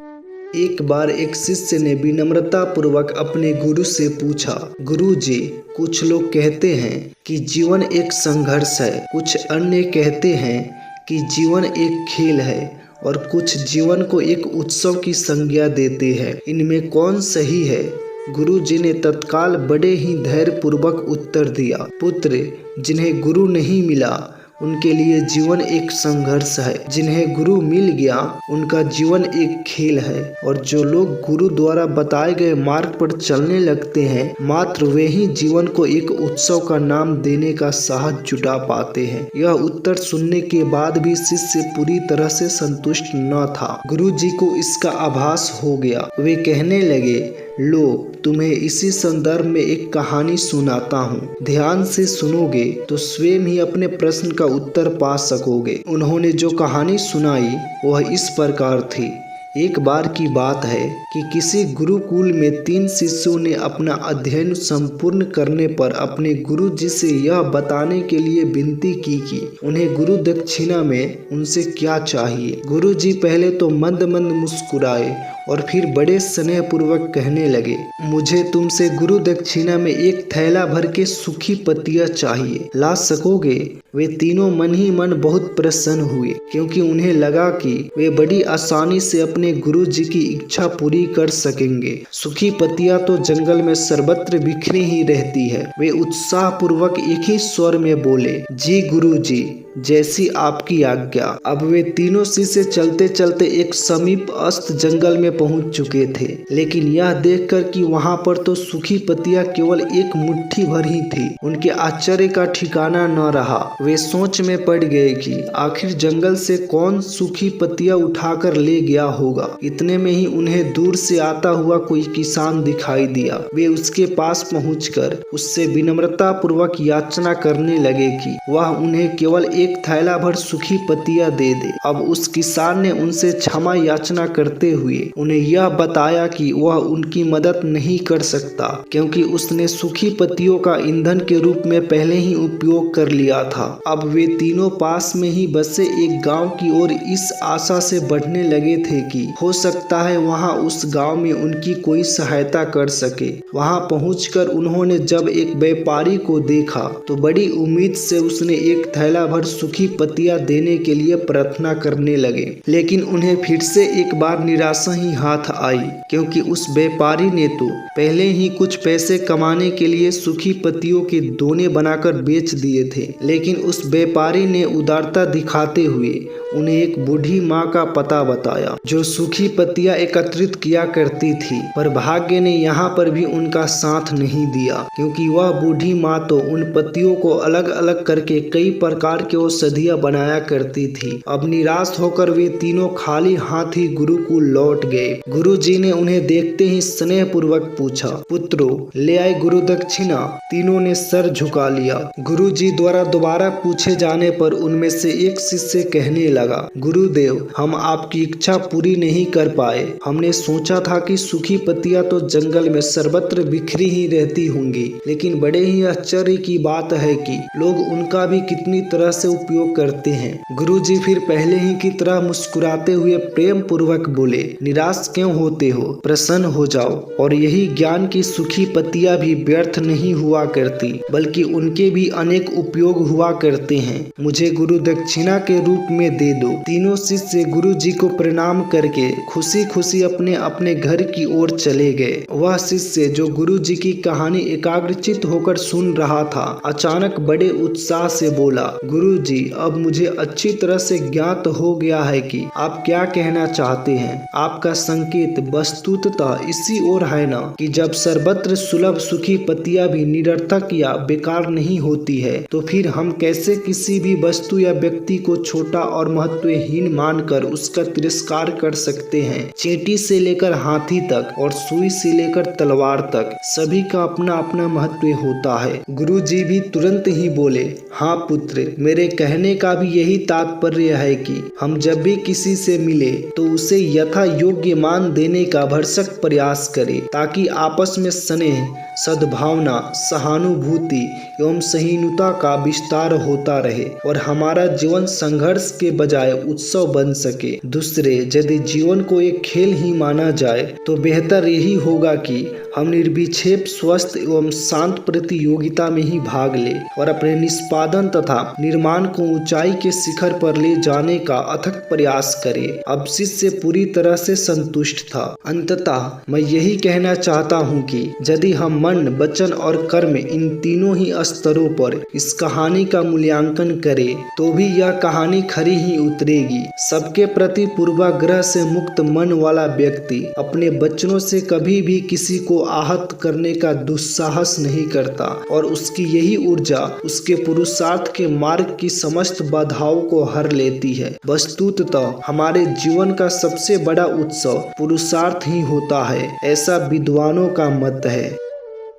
एक बार एक शिष्य ने विनम्रता पूर्वक अपने गुरु से पूछा, गुरु जी, कुछ लोग कहते हैं कि जीवन एक संघर्ष है, कुछ अन्य कहते हैं कि जीवन एक खेल है और कुछ जीवन को एक उत्सव की संज्ञा देते हैं। इनमें कौन सही है? गुरु जी ने तत्काल बड़े ही धैर्यपूर्वक उत्तर दिया, पुत्र, जिन्हें गुरु नहीं मिला उनके लिए जीवन एक संघर्ष है, जिन्हें गुरु मिल गया उनका जीवन एक खेल है, और जो लोग गुरु द्वारा बताए गए मार्ग पर चलने लगते हैं, मात्र वे ही जीवन को एक उत्सव का नाम देने का साहस जुटा पाते हैं। यह उत्तर सुनने के बाद भी शिष्य पूरी तरह से संतुष्ट न था। गुरु जी को इसका आभास हो गया। वे कहने लगे, लो, तुम्हें इसी संदर्भ में एक कहानी सुनाता हूँ। ध्यान से सुनोगे तो स्वयं ही अपने प्रश्न का उत्तर पा सकोगे। उन्होंने जो कहानी सुनाई वह इस प्रकार थी। एक बार की बात है कि किसी गुरुकुल में 3 शिष्यों ने अपना अध्ययन संपूर्ण करने पर अपने गुरु जी से यह बताने के लिए विनती की कि उन्हें गुरु दक्षिणा में उनसे क्या चाहिए। गुरु जी पहले तो मंद मंद मुस्कुराए और फिर बड़े स्नेह पूर्वक कहने लगे, मुझे तुमसे गुरु दक्षिणा में एक थैला भर के सूखी पत्तियां चाहिए, ला सकोगे? वे तीनों मन ही मन बहुत प्रसन्न हुए, क्योंकि उन्हें लगा कि वे बड़ी आसानी से अपने गुरु जी की इच्छा पूरी कर सकेंगे। सूखी पत्तियां तो जंगल में सर्वत्र बिखरी ही रहती है। वे उत्साह पूर्वक एक ही स्वर में बोले, जी गुरु जी, जैसी आपकी आज्ञा। अब वे तीनों शिष्य चलते चलते एक समीप अस्त जंगल में पहुंच चुके थे, लेकिन यह देखकर कि वहां पर तो सूखी पत्तियां केवल एक मुट्ठी भर ही थी, उनके आश्चर्य का ठिकाना न रहा। वे सोच में पड़ गए कि आखिर जंगल से कौन सूखी पत्तियां उठाकर ले गया होगा। इतने में ही उन्हें दूर से आता हुआ कोई किसान दिखाई दिया। वे उसके पास पहुंचकर उससे विनम्रता पूर्वक याचना करने लगे कि वह उन्हें केवल एक थैला भर सूखी पत्तियां दे दे। अब उस किसान ने उनसे क्षमा याचना करते हुए उन्हें यह बताया कि वह उनकी मदद नहीं कर सकता, क्योंकि उसने सूखी पत्तियों का ईंधन के रूप में पहले ही उपयोग कर लिया था। अब वे तीनों पास में ही बसे एक गांव की ओर इस आशा से बढ़ने लगे थे कि हो सकता है वहां उस गांव में उनकी कोई सहायता कर सके। वहां पहुंचकर उन्होंने जब एक व्यापारी को देखा तो बड़ी उम्मीद से उसने एक थैला भर सूखी पत्तियां देने के लिए प्रार्थना करने लगे, लेकिन उन्हें फिर से एक बार निराशा ही हाथ आई, क्योंकि उस व्यापारी ने तो पहले ही कुछ पैसे कमाने के लिए सूखी पत्तियों के दोने बनाकर बेच दिए थे। लेकिन उस व्यापारी ने उदारता दिखाते हुए उन्हें एक बूढ़ी माँ का पता बताया, जो सूखी पत्तियां एकत्रित किया करती थी। पर भाग्य ने यहाँ पर भी उनका साथ नहीं दिया, क्योंकि वह बूढ़ी माँ तो उन पत्तियों को अलग अलग करके कई प्रकार के औषधियां बनाया करती थी। अब निराश होकर वे तीनों खाली हाथ ही गुरुकुल लौट गए। गुरु जी ने उन्हें देखते ही स्नेह पूर्वक पूछा, पुत्रो, ले आए गुरु दक्षिणा? तीनों ने सर झुका लिया। गुरु जी द्वारा दोबारा पूछे जाने पर उनमें से एक शिष्य कहने लगा, गुरुदेव, हम आपकी इच्छा पूरी नहीं कर पाए। हमने सोचा था कि सूखी पत्तियां तो जंगल में सर्वत्र बिखरी ही रहती होंगी, लेकिन बड़े ही आश्चर्य की बात है कि लोग उनका भी कितनी तरह से उपयोग करते हैं। गुरुजी फिर पहले ही की तरह मुस्कुराते हुए प्रेम पूर्वक बोले, निराश क्यों होते हो? प्रसन्न हो जाओ। और यही ज्ञान की सूखी पत्तियां भी व्यर्थ नहीं हुआ करती, बल्कि उनके भी अनेक उपयोग हुआ करते हैं। मुझे गुरु दक्षिणा के रूप में दे दो। तीनों शिष्य गुरु जी को प्रणाम करके खुशी खुशी अपने अपने घर की ओर चले गए। वह शिष्य जो गुरु जी की कहानी एकाग्रचित होकर सुन रहा था, अचानक बड़े उत्साह से बोला, गुरु जी, अब मुझे अच्छी तरह से ज्ञात हो गया है कि आप क्या कहना चाहते हैं। आपका संकेत वस्तुतः इसी ओर है ना, कि जब सर्वत्र सुलभ सूखी पत्तियां भी निरर्थक या बेकार नहीं होती है, तो फिर हम कैसे किसी भी वस्तु या व्यक्ति को छोटा और महत्वहीन मानकर उसका तिरस्कार कर सकते हैं। चींटी से लेकर हाथी तक और सुई से लेकर तलवार तक सभी का अपना अपना महत्व होता है। गुरु जी भी तुरंत ही बोले, हाँ पुत्र, मेरे कहने का भी यही तात्पर्य है कि हम जब भी किसी से मिले तो उसे यथा योग्य मान देने का भरसक प्रयास करें, ताकि आपस में स्नेह, सद्भावना, सहानुभूति एवं सहिष्णुता का विस्तार होता रहे और हमारा जीवन संघर्ष के बजाय उत्सव बन सके। दूसरे, यदि जीवन को एक खेल ही माना जाए तो बेहतर यही होगा कि हम निर्विक्षेप, स्वस्थ एवं शांत प्रतियोगिता में ही भाग ले और अपने निष्पादन तथा निर्माण को ऊंचाई के शिखर पर ले जाने का अथक प्रयास करें। अब शिष्य पूरी तरह से संतुष्ट था। अंततः मैं यही कहना चाहता हूँ कि यदि हम मन, वचन और कर्म इन तीनों ही स्तरों पर इस कहानी का मूल्यांकन करें तो भी यह कहानी खरी ही उतरेगी। सबके प्रति पूर्वाग्रह से मुक्त मन वाला व्यक्ति अपने वचनों से कभी भी किसी को आहत करने का दुस्साहस नहीं करता और उसकी यही ऊर्जा उसके पुरुषार्थ के मार्ग की समस्त बाधाओं को हर लेती है। वस्तुतः हमारे जीवन का सबसे बड़ा उत्सव पुरुषार्थ ही होता है, ऐसा विद्वानों का मत है।